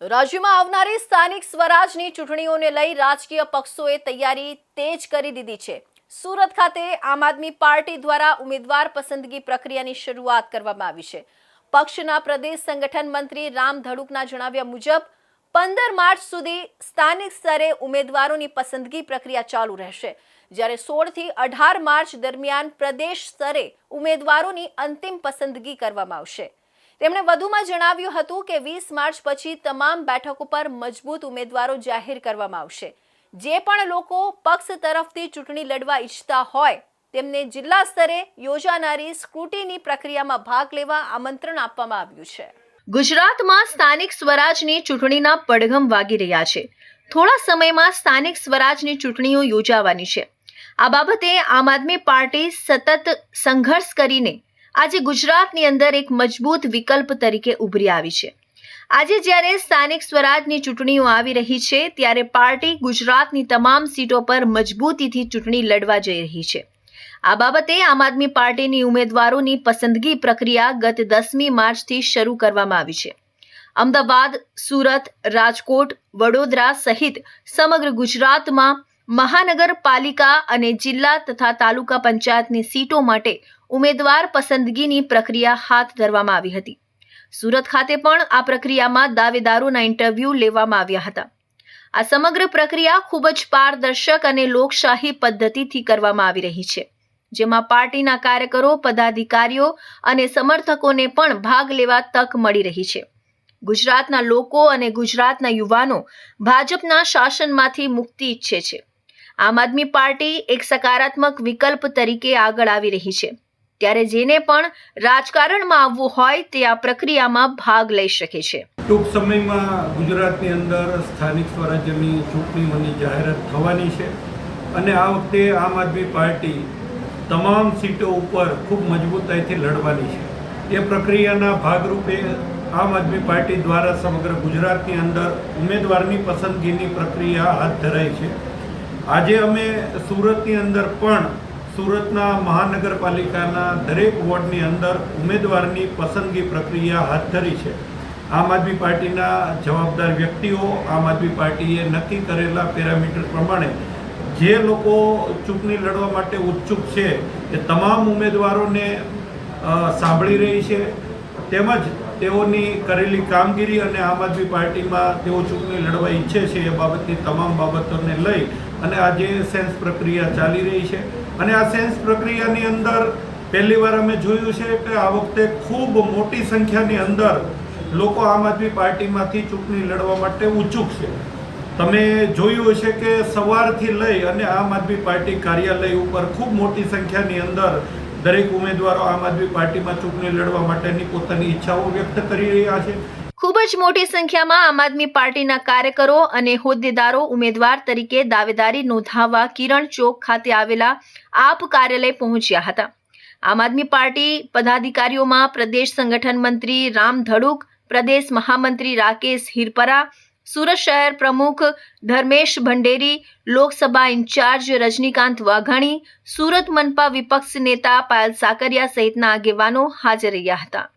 રાજ્યમાં આવનારી સ્થાનિક સ્વરાજની ચૂંટણીઓને લઈ રાજકીય પક્ષોએ તૈયારી તેજ કરી દીધી છે। સુરત ખાતે આમ આદમી પાર્ટી દ્વારા ઉમેદવાર પસંદગી પ્રક્રિયાની શરૂઆત કરવામાં આવી છે। પક્ષના પ્રદેશ સંગઠન મંત્રી રામ ધડુકના જણાવ્યા મુજબ 15 માર્ચ સુધી સ્થાનિક સ્તરે ઉમેદવારોની પસંદગી પ્રક્રિયા ચાલુ રહેશે, જ્યારે 16 થી 18 માર્ચ દરમિયાન પ્રદેશ સ્તરે ઉમેદવારોની અંતિમ પસંદગી કરવામાં આવશે। તેમણે વધુમાં જણાવ્યું હતું કે 20 માર્ચ પછી તમામ બેઠકો પર મજબૂત ઉમેદવારો જાહેર કરવામાં આવશે। જે પણ લોકો પક્ષ તરફથી ચૂંટણી લડવા ઈચ્છતા હોય તેમને જિલ્લા સ્તરે યોજાનારી સ્ક્રુટિની પ્રક્રિયામાં ભાગ લેવા આમંત્રણ આપવામાં આવ્યું છે। ગુજરાતમાં સ્થાનિક સ્વરાજની ચૂંટણીના પડઘમ વાગી રહ્યા છે। થોડા સમયમાં સ્થાનિક સ્વરાજની ચૂંટણીઓ યોજાવાની છે। આ બાબતે આમ આદમી પાર્ટી સતત સંઘર્ષ કરીને આજે ગુજરાતની અંદર એક મજબૂત વિકલ્પ તરીકે ઉભરી આવી છે। આજે જ્યારે સ્થાનિક સ્વરાજની ચૂંટણીઓ આવી રહી છે ત્યારે પાર્ટી ગુજરાતની તમામ સીટો પર મજબૂતીથી ચૂંટણી લડવા જઈ રહી છે। આ બાબતે આમ આદમી પાર્ટીની ઉમેદવારોની પસંદગી પ્રક્રિયા ગત 10મી માર્ચથી શરૂ કરવામાં આવી છે। અમદાવાદ, સુરત, રાજકોટ, વડોદરા સહિત સમગ્ર ગુજરાતમાં મહાનગરપાલિકા અને જિલ્લા તથા તાલુકા પંચાયતની સીટો માટે ઉમેદવાર પસંદગીની પ્રક્રિયા હાથ ધરવામાં આવી હતી। સુરત ખાતે પણ આ પ્રક્રિયામાં દાવેદારોના ઇન્ટરવ્યૂ લેવામાં આવ્યા હતા। આ સમગ્ર પ્રક્રિયા ખૂબ જ પારદર્શક અને લોકશાહી પદ્ધતિથી કરવામાં આવી રહી છે, જેમાં પાર્ટીના કાર્યકરો, પદાધિકારીઓ અને સમર્થકોને પણ ભાગ લેવા તક મળી રહી છે। ગુજરાતના લોકો અને ગુજરાતના યુવાનો ભાજપના શાસનમાંથી મુક્તિ ઈચ્છે છે। આમ આદમી પાર્ટી એક સકારાત્મક વિકલ્પ તરીકે આગળ આવી રહી છે, ત્યારે જેને પણ રાજકારણમાં આવવું હોય તે આ પ્રક્રિયામાં ભાગ લઈ શકે છે। ટૂંક સમયમાં ગુજરાતની અંદર સ્થાનિક સ્વરાજ્યની ચૂંટણીઓની જાહેરાત થવાની છે અને આ વખતે આમ આદમી પાર્ટી તમામ સીટો ઉપર ખૂબ મજબૂતાઈથી લડવાની છે। એ પ્રક્રિયાના ભાગરૂપે આમ આદમી પાર્ટી દ્વારા સમગ્ર ગુજરાતની અંદર ઉમેદવારની પસંદગીની પ્રક્રિયા હાથ ધરાઈ છે। આજે અમે સુરતની અંદર પણ સુરતના મહાનગરપાલિકાના દરેક વોર્ડની અંદર ઉમેદવારની પસંદગી પ્રક્રિયા હાથ ધરી છે। આમ આદમી પાર્ટીના જવાબદાર વ્યક્તિઓ આમ આદમી પાર્ટીએ નક્કી કરેલા પેરામીટર પ્રમાણે જે લોકો ચૂંટણી લડવા માટે ઉત્સુક છે એ તમામ ઉમેદવારોને સાંભળી રહી છે, તેમજ તેઓની કરેલી કામગીરી અને આમ આદમી પાર્ટીમાં તેઓ ચૂંટણી લડવા ઈચ્છે છે એ બાબતની તમામ બાબતોને લઈ અને આજે સેન્સ પ્રક્રિયા ચાલી રહી છે। અને આ સેન્સ પ્રક્રિયાની અંદર પહેલીવાર અમે જોયું છે કે આ વખતે ખૂબ મોટી સંખ્યાની અંદર લોકો આમ આદમી પાર્ટીમાંથી ચૂંટણી લડવા માટે ઉત્સુક છે। તમે જોયું હશે કે સવારથી લઈ અને આમ આદમી પાર્ટી કાર્યાલય ઉપર ખૂબ મોટી સંખ્યાની અંદર દરેક ઉમેદવારો આમ આદમી પાર્ટીમાં ચૂંટણી લડવા માટેની પોતાની ઈચ્છાઓ વ્યક્ત કરી રહ્યા છે। ખૂબ જ મોટી સંખ્યામાં આમ આદમી પાર્ટીના કાર્યકરો અને હોદ્દેદારો ઉમેદવાર તરીકે દાવેદારી નોંધાવવા કિરણ ચોક ખાતે આવેલા આપ કાર્યાલય પહોંચ્યા હતા। આમ આદમી પાર્ટી પદાધિકારીઓમાં પ્રદેશ સંગઠન મંત્રી રામ ધડુક, પ્રદેશ મહામંત્રી રાકેશ હિરપરા, સુરત શહેર પ્રમુખ ધર્મેશ ભંડેરી, લોકસભા ઇન્ચાર્જ રજનીકાંત વાઘાણી, સુરત મનપા વિપક્ષ નેતા પાયલ સાકરિયા સહિતના આગેવાનો હાજર રહ્યા હતા।